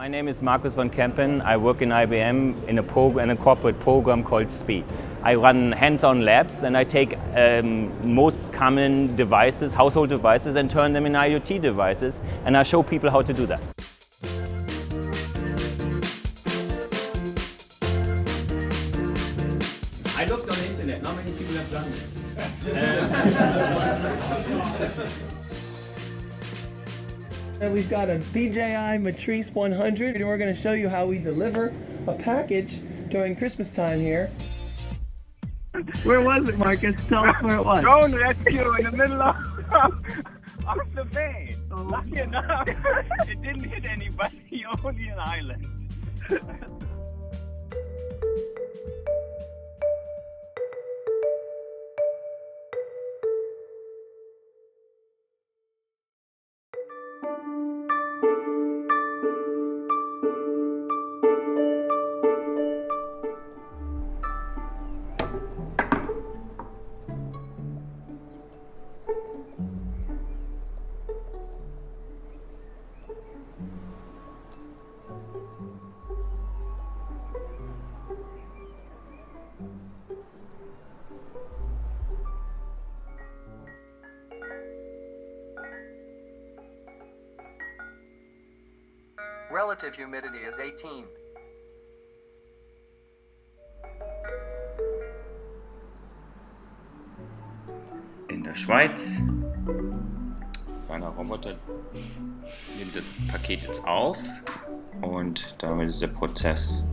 My name is Markus von Kempen. I work in IBM in a corporate program called SPEED. I run hands-on labs and I take most common devices, household devices, and turn them into IoT devices, and I show people how to do that. I looked on the internet, not many people have done this. And we've got a DJI Matrice 100, and we're going to show you how we deliver a package during Christmas time here. Where was it, Marcus? Tell us where it was. Drone rescue in the middle of the bay. Lucky enough, it didn't hit anybody, only an island. Relative humidity is 18. In der Schweiz. Kleiner Roboter nimmt das Paket jetzt auf und damit ist der Prozess